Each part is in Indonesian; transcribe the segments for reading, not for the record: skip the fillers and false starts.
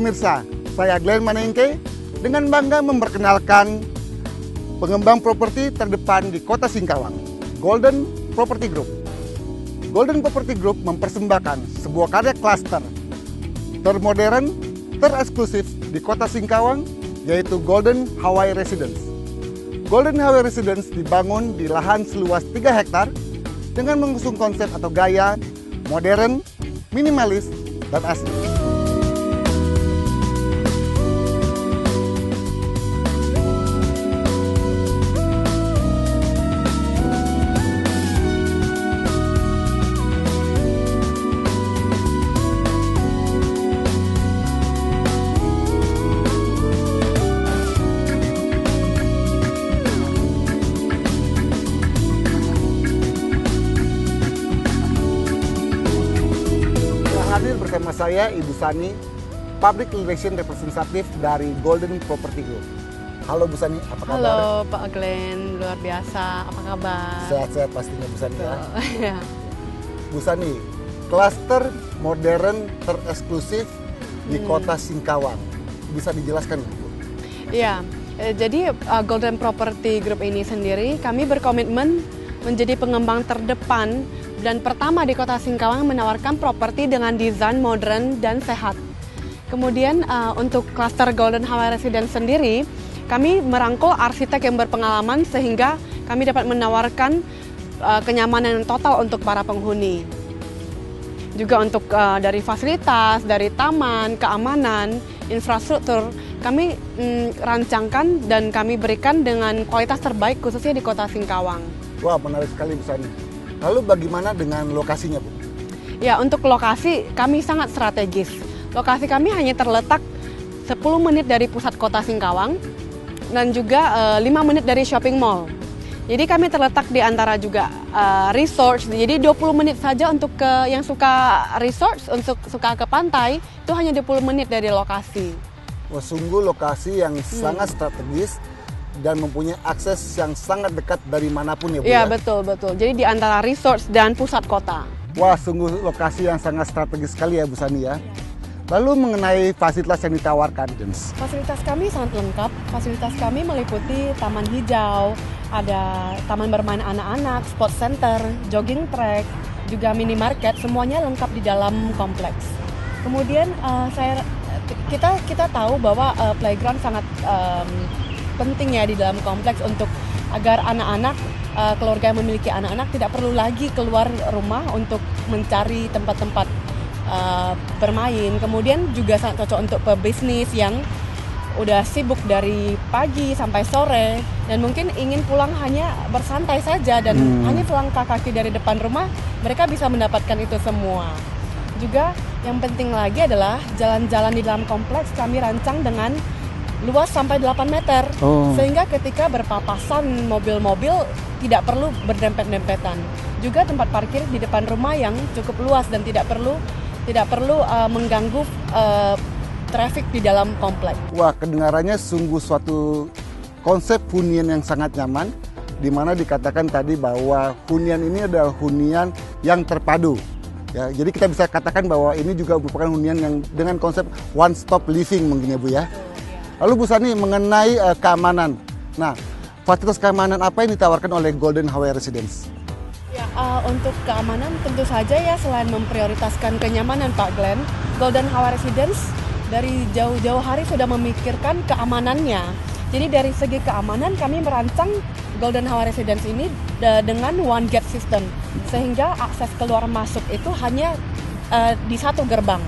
pemirsa, saya Glenn Manengke dengan bangga memperkenalkan pengembang properti terdepan di Kota Singkawang, Golden Property Group. Golden Property Group mempersembahkan sebuah karya klaster termodern, tereksklusif di Kota Singkawang, yaitu Golden Hawaii Residence. Golden Hawaii Residence dibangun di lahan seluas 3 hektar dengan mengusung konsep atau gaya modern, minimalis, dan asli. Hadir bersama saya Ibu Sani, Public Relation Representative dari Golden Property Group. Halo Bu Sani, apa kabar? Halo Pak Glenn, luar biasa, apa kabar? Sehat-sehat pastinya Bu Sani ya. Ya. Bu Sani, klaster modern tereksklusif di Kota Singkawang. Bisa dijelaskan Bu? Iya, jadi Golden Property Group ini sendiri kami berkomitmen menjadi pengembang terdepan dan pertama di Kota Singkawang menawarkan properti dengan desain modern dan sehat. Kemudian untuk klaster Golden Hawaii Residence sendiri, kami merangkul arsitek yang berpengalaman sehingga kami dapat menawarkan kenyamanan total untuk para penghuni. Juga untuk dari fasilitas, dari taman, keamanan, infrastruktur, kami rancangkan dan kami berikan dengan kualitas terbaik khususnya di Kota Singkawang. Wah, menarik sekali Bu Sani. Lalu bagaimana dengan lokasinya Bu? Ya, untuk lokasi kami sangat strategis. Lokasi kami hanya terletak 10 menit dari pusat Kota Singkawang dan juga 5 menit dari shopping mall. Jadi kami terletak di antara juga resort. Jadi 20 menit saja untuk yang suka resort, untuk suka ke pantai, itu hanya 20 menit dari lokasi. Wah, sungguh lokasi yang sangat strategis dan mempunyai akses yang sangat dekat dari manapun ya Bu Iya, ya? betul. Jadi di antara resort dan pusat kota. Wah, sungguh lokasi yang sangat strategis sekali ya Bu Sani ya. Lalu mengenai fasilitas yang ditawarkan, James. Fasilitas kami sangat lengkap. Fasilitas kami meliputi taman hijau, ada taman bermain anak-anak, sport center, jogging track, juga minimarket, semuanya lengkap di dalam kompleks. Kemudian kita tahu bahwa playground sangat penting ya di dalam kompleks untuk agar anak-anak, keluarga yang memiliki anak-anak tidak perlu lagi keluar rumah untuk mencari tempat-tempat bermain. Kemudian juga sangat cocok untuk pebisnis yang udah sibuk dari pagi sampai sore dan mungkin ingin pulang hanya bersantai saja dan hanya selangkah kaki dari depan rumah, mereka bisa mendapatkan itu semua. Juga yang penting lagi adalah jalan-jalan di dalam kompleks kami rancang dengan luas sampai 8 meter, sehingga ketika berpapasan mobil-mobil tidak perlu berdempet-dempetan. Juga tempat parkir di depan rumah yang cukup luas dan tidak perlu mengganggu traffic di dalam kompleks. Wah, kedengarannya sungguh suatu konsep hunian yang sangat nyaman, di mana dikatakan tadi bahwa hunian ini adalah hunian yang terpadu. Ya, jadi kita bisa katakan bahwa ini juga merupakan hunian yang dengan konsep one stop living mungkin ya Bu ya. Lalu Bu Sani, mengenai keamanan. Nah, fasilitas keamanan apa yang ditawarkan oleh Golden Hawaii Residence? Ya, untuk keamanan tentu saja ya, selain memprioritaskan kenyamanan Pak Glenn, Golden Hawaii Residence dari jauh-jauh hari sudah memikirkan keamanannya. Jadi dari segi keamanan kami merancang Golden Hawaii Residence ini dengan one gate system, sehingga akses keluar masuk itu hanya di satu gerbang.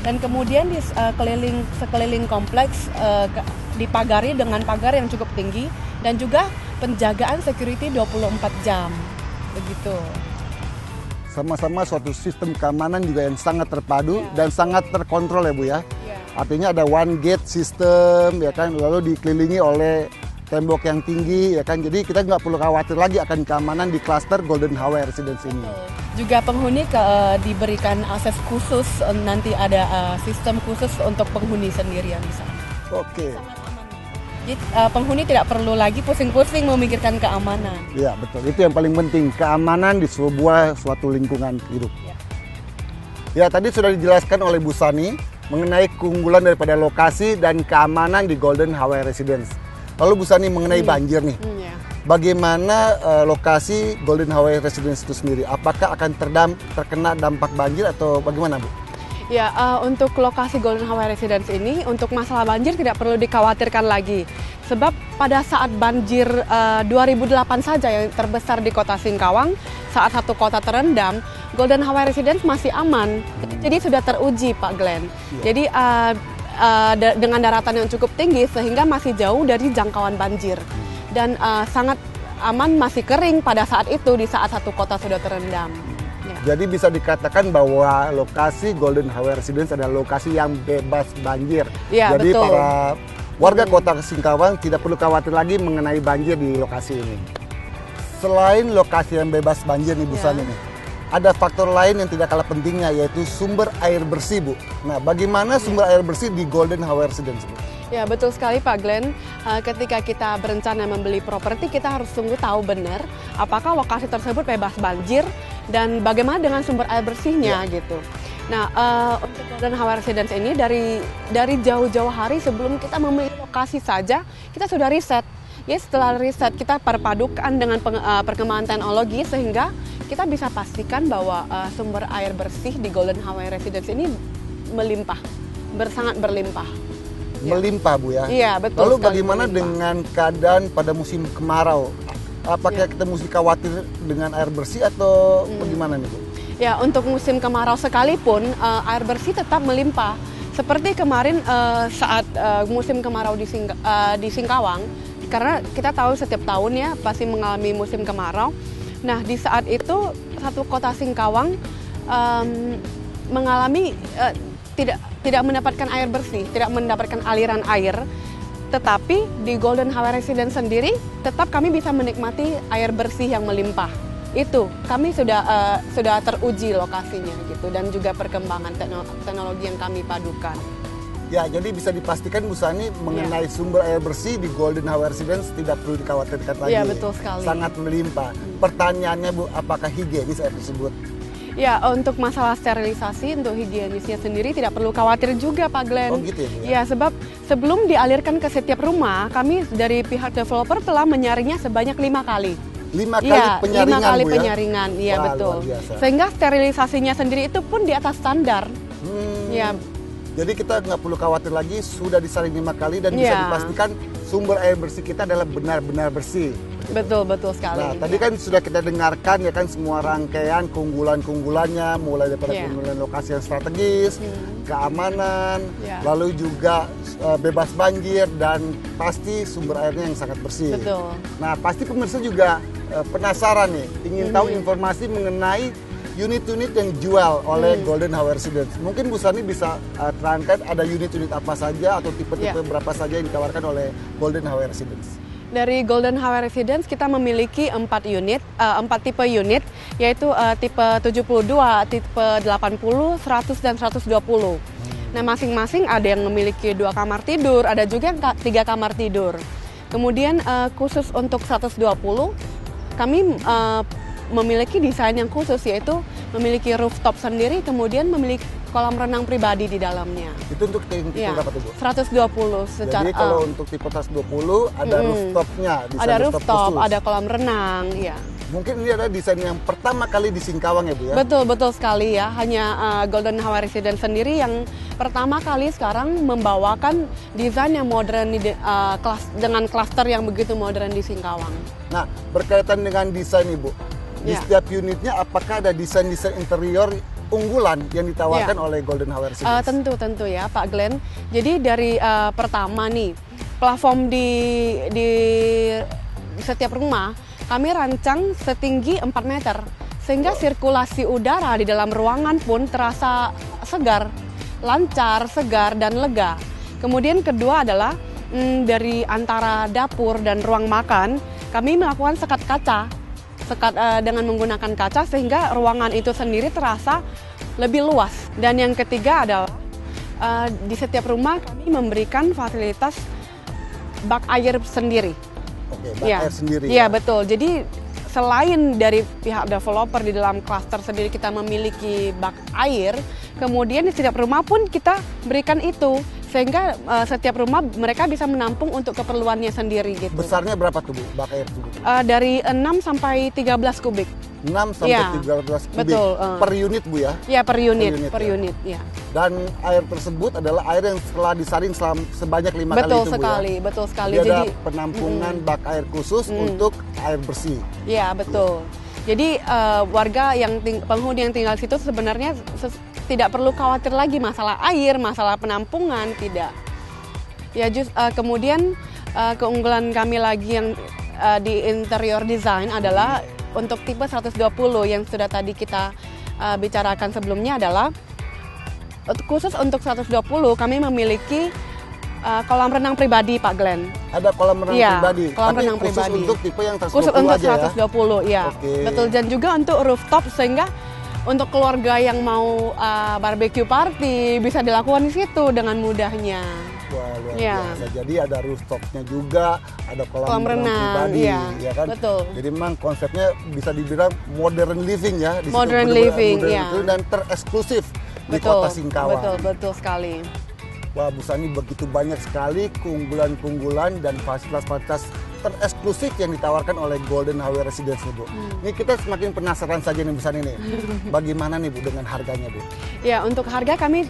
Dan kemudian di sekeliling kompleks dipagari dengan pagar yang cukup tinggi dan juga penjagaan security 24 jam. Begitu. Sama-sama suatu sistem keamanan juga yang sangat terpadu dan sangat terkontrol ya Bu ya. Artinya ada one gate system ya kan, lalu dikelilingi oleh tembok yang tinggi ya kan. Jadi kita nggak perlu khawatir lagi akan keamanan di klaster Golden Hawaii Residence ini. Juga penghuni diberikan akses khusus, nanti ada sistem khusus untuk penghuni sendiri yang di sana. Oke. Jadi penghuni tidak perlu lagi pusing-pusing memikirkan keamanan. Iya betul, itu yang paling penting, keamanan di suatu lingkungan hidup. Ya, tadi sudah dijelaskan oleh Bu Sani mengenai keunggulan daripada lokasi dan keamanan di Golden Hawaii Residence. Lalu Bu Sani mengenai banjir nih. Ya. Bagaimana lokasi Golden Hawaii Residence itu sendiri? Apakah akan terkena dampak banjir atau bagaimana, Bu? Ya, untuk lokasi Golden Hawaii Residence ini, untuk masalah banjir tidak perlu dikhawatirkan lagi. Sebab pada saat banjir 2008 saja yang terbesar di kota Singkawang, saat satu kota terendam, Golden Hawaii Residence masih aman. Jadi sudah teruji, Pak Glenn. Jadi dengan daratan yang cukup tinggi sehingga masih jauh dari jangkauan banjir. Dan sangat aman, masih kering pada saat itu, di saat satu kota sudah terendam. Jadi bisa dikatakan bahwa lokasi Golden Hawaii Residence adalah lokasi yang bebas banjir. Ya, jadi betul. para warga kota Singkawang tidak perlu khawatir lagi mengenai banjir di lokasi ini. Selain lokasi yang bebas banjir nih Bu Sani nih, ada faktor lain yang tidak kalah pentingnya, yaitu sumber air bersih, Bu. Nah, bagaimana sumber air bersih di Golden Hawaii Residence, Bu? Ya, betul sekali Pak Glenn. Ketika kita berencana membeli properti, kita harus sungguh tahu benar apakah lokasi tersebut bebas banjir dan bagaimana dengan sumber air bersihnya gitu. Nah, untuk Golden Hawaii Residence ini dari jauh-jauh hari sebelum kita memilih lokasi saja, kita sudah riset. Ya, setelah riset kita perpadukan dengan perkembangan teknologi sehingga kita bisa pastikan bahwa sumber air bersih di Golden Hawaii Residence ini melimpah, sangat berlimpah. Melimpah, Bu ya? Iya, betul. Lalu bagaimana dengan keadaan pada musim kemarau? Apakah kita mesti khawatir dengan air bersih atau bagaimana nih, Bu? Ya, untuk musim kemarau sekalipun air bersih tetap melimpah. Seperti kemarin saat musim kemarau di Singkawang, karena kita tahu setiap tahun ya pasti mengalami musim kemarau. Nah, di saat itu satu kota Singkawang mengalami tidak mendapatkan air bersih, tidak mendapatkan aliran air. Tetapi di Golden Hawaii Residence sendiri tetap kami bisa menikmati air bersih yang melimpah. Itu kami sudah teruji lokasinya gitu, dan juga perkembangan teknologi yang kami padukan. Ya, jadi bisa dipastikan Bu Sani mengenai sumber air bersih di Golden Hawaii Residence tidak perlu dikhawatirkan lagi. Iya, betul sekali. Sangat melimpah. Pertanyaannya, Bu, apakah higienis air tersebut? Ya, untuk masalah sterilisasi, untuk higienisnya sendiri tidak perlu khawatir juga Pak Glenn. Oh gitu ya, Bu? Ya, sebab sebelum dialirkan ke setiap rumah, kami dari pihak developer telah menyaringnya sebanyak 5 kali. 5 kali penyaringan, 5 kali Bu, ya? penyaringan, iya betul. Luar biasa. Sehingga sterilisasinya sendiri itu pun di atas standar. Ya. Jadi kita nggak perlu khawatir lagi, sudah disaring 5 kali dan bisa dipastikan sumber air bersih kita adalah benar-benar bersih. Betul sekali. Nah, tadi kan sudah kita dengarkan ya kan semua rangkaian keunggulan-keunggulannya, mulai daripada keunggulan lokasi yang strategis, keamanan, lalu juga bebas banjir dan pasti sumber airnya yang sangat bersih. Betul. Nah, pasti pemirsa juga penasaran nih, ingin tahu informasi mengenai unit-unit yang dijual oleh Golden Hawaii Residence. Mungkin Bu Sani bisa terangkan ada unit-unit apa saja atau tipe-tipe berapa saja yang ditawarkan oleh Golden Hawaii Residence. Dari Golden Hawaii Residence kita memiliki 4 tipe unit, yaitu tipe 72, tipe 80, 100 dan 120. Nah, masing-masing ada yang memiliki 2 kamar tidur, ada juga yang 3 kamar tidur. Kemudian khusus untuk 120 kami memiliki desain yang khusus, yaitu memiliki rooftop sendiri, kemudian memiliki kolam renang pribadi di dalamnya. Itu untuk tipe berapa tuh, Bu? 120 secara. Jadi kalau untuk tipe 120 ada rooftopnya, ada rooftop, ada kolam renang, ya. Mungkin ini adalah desain yang pertama kali di Singkawang ya, Bu ya? Betul sekali ya. Hanya Golden Hawaii Residence sendiri yang pertama kali sekarang membawakan desain yang modern dengan klaster yang begitu modern di Singkawang. Nah, berkaitan dengan desain Ibu, di setiap unitnya apakah ada desain-desain interior unggulan yang ditawarkan oleh Golden Hawaii Residence? Tentu ya Pak Glenn. Jadi dari pertama nih, plafon di setiap rumah kami rancang setinggi 4 meter. Sehingga sirkulasi udara di dalam ruangan pun terasa segar, lancar, segar, dan lega. Kemudian kedua adalah dari antara dapur dan ruang makan, kami melakukan sekat kaca. Dengan menggunakan kaca sehingga ruangan itu sendiri terasa lebih luas. Dan yang ketiga adalah di setiap rumah kami memberikan fasilitas bak air sendiri. Oke, bak air sendiri. Iya, betul. Jadi selain dari pihak developer di dalam klaster sendiri kita memiliki bak air, Kemudian di setiap rumah pun kita berikan itu, sehingga setiap rumah mereka bisa menampung untuk keperluannya sendiri gitu. Besarnya berapa tuh Bu, bak air tubuh? Dari 6 sampai 13 kubik. 6 sampai Ya, 13 kubik betul, per unit Bu ya? Ya, per unit, Per unit, ya. Dan air tersebut adalah air yang setelah disaring sebanyak 5 kali Betul itu Bu sekali, ya? betul sekali. Jadi ada Jadi penampungan bak air khusus untuk air bersih. ya, betul. Jadi warga penghuni yang tinggal di situ sebenarnya tidak perlu khawatir lagi masalah air, masalah penampungan, tidak. Ya, kemudian keunggulan kami lagi yang di interior design adalah untuk tipe 120 yang sudah tadi kita bicarakan sebelumnya adalah khusus untuk 120 kami memiliki kolam renang pribadi Pak Glenn. Ada kolam renang Iya, pribadi, kolam tapi renang khusus pribadi. untuk tipe yang 120 Khusus untuk aja 120 ya. Oke. Betul, dan juga untuk rooftop sehingga untuk keluarga yang mau barbecue party bisa dilakukan di situ dengan mudahnya. Wah, luar Ya. biasa. Jadi ada rooftopnya juga, ada kolam Kolam renang, pribadi, iya, ya kan? betul. Jadi memang konsepnya bisa dibilang modern living ya. Di situ Modern benar-benar living, modern iya. living dan tereksklusif di Betul, Kota Singkawang. betul sekali. Wah, Bu Sani, begitu banyak sekali keunggulan-keunggulan dan fasilitas-fasilitas tereksklusif yang ditawarkan oleh Golden Highway Residence nih Bu. Ini kita semakin penasaran saja nih Bu Sani nih. Bagaimana nih Bu dengan harganya Bu? Ya, untuk harga kami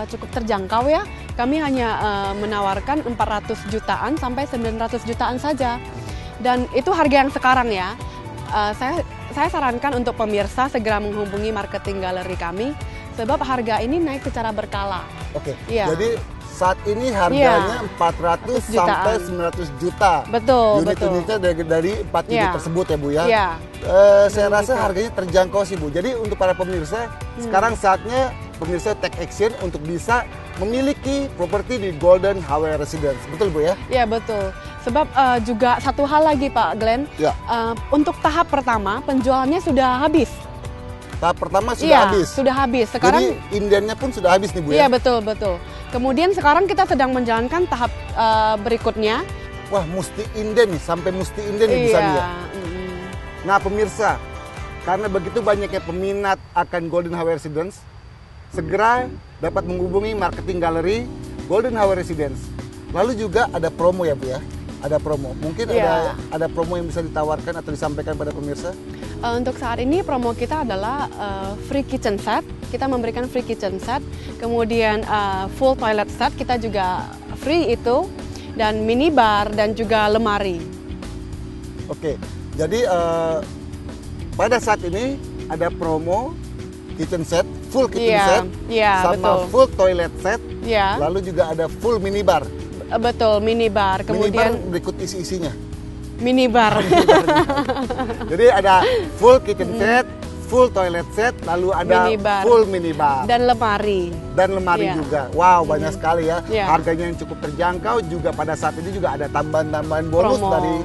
cukup terjangkau ya. Kami hanya menawarkan 400 jutaan sampai 900 jutaan saja. Dan itu harga yang sekarang ya. Saya sarankan untuk pemirsa segera menghubungi marketing galeri kami sebab harga ini naik secara berkala. Oke, Iya. jadi saat ini harganya 400 sampai 900 juta. Betul, betul. Unit-unitnya dari 4 unit Iya. tersebut ya Bu ya. Iya. Saya rasa harganya terjangkau sih Bu. Jadi untuk para pemirsa, sekarang saatnya pemirsa take action untuk bisa memiliki properti di Golden Highway Residence. Betul Bu ya? Ya, betul. Sebab juga satu hal lagi Pak Glenn, Ya. untuk tahap pertama penjualannya sudah habis. Tahap pertama sudah Iya, habis. sudah habis. Sekarang Jadi indiannya pun sudah habis nih Bu iya, ya? betul. Kemudian sekarang kita sedang menjalankan tahap berikutnya. Wah, mesti inden nih, sampai mesti inden nih Bu Sani ya. Nah pemirsa, karena begitu banyaknya peminat akan Golden Highway Residence, segera dapat menghubungi marketing galeri Golden Highway Residence. Lalu juga ada promo ya Bu ya? Ada promo. Mungkin Iya. ada promo yang bisa ditawarkan atau disampaikan pada pemirsa? Untuk saat ini promo kita adalah free kitchen set. Kita memberikan free kitchen set, kemudian full toilet set kita juga free itu, dan minibar dan juga lemari. Oke, jadi pada saat ini ada promo kitchen set, full kitchen Iya, set, iya, sama betul. full toilet set, Ya, lalu juga ada full minibar. betul, minibar. Minibar Kemudian berikut isi-isinya. minibar. Jadi ada full kitchen set, full toilet set, lalu ada Minibar. full minibar Dan lemari. dan lemari Iya. juga. Wow, banyak sekali ya. Iya. Harganya yang cukup terjangkau, juga pada saat ini juga ada tambahan-tambahan bonus Promo. dari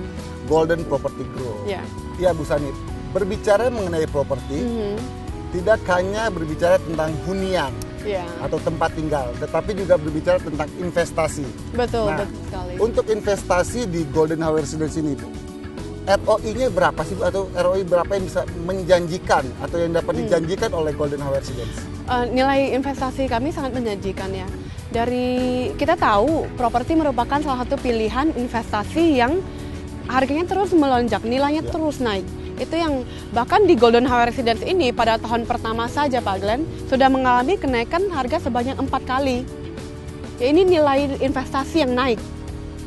Golden Property Group. Ya. Ya Bu Sani, berbicara mengenai properti, tidak hanya berbicara tentang hunian Ya. atau tempat tinggal, tetapi juga berbicara tentang investasi. Betul, Nah, betul sekali. Untuk investasi di Golden Highway Residence ini, Bu, ROI-nya berapa sih Bu? Atau ROI berapa yang bisa menjanjikan atau yang dapat dijanjikan oleh Golden Highway Residence? Nilai investasi kami sangat menjanjikan ya. Dari kita tahu properti merupakan salah satu pilihan investasi yang harganya terus melonjak, nilainya terus naik. Itu yang bahkan di Golden Highway Residence ini pada tahun pertama saja Pak Glenn sudah mengalami kenaikan harga sebanyak 4 kali. Ya, ini nilai investasi yang naik.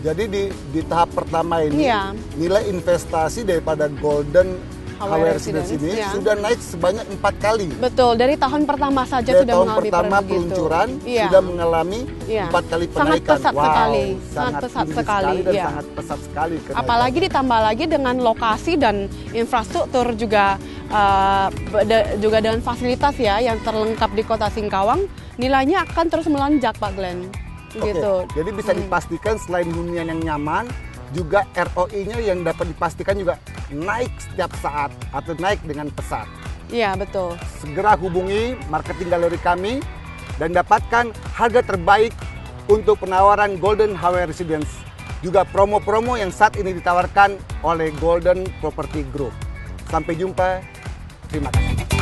Jadi di tahap pertama ini, Iya. nilai investasi daripada Golden Highway Residence Residence, ini iya. sudah naik sebanyak 4 kali. Betul, dari tahun pertama saja Dari sudah tahun mengalami pertama begitu. peluncuran Iya. sudah mengalami Iya. 4 kali Sangat penaikan. pesat sekali, sangat pesat tinggi sekali, dan iya. sangat pesat sekali kenaikan. Apalagi ditambah lagi dengan lokasi dan infrastruktur juga juga dengan fasilitas ya yang terlengkap di Kota Singkawang, nilainya akan terus melonjak Pak Glenn. Oke, Gitu. jadi bisa dipastikan selain hunian yang nyaman, juga ROI-nya yang dapat dipastikan juga naik setiap saat atau naik dengan pesat. Iya, betul. Segera hubungi marketing galeri kami dan dapatkan harga terbaik untuk penawaran Golden Highway Residence. Juga promo-promo yang saat ini ditawarkan oleh Golden Property Group. Sampai jumpa, terima kasih.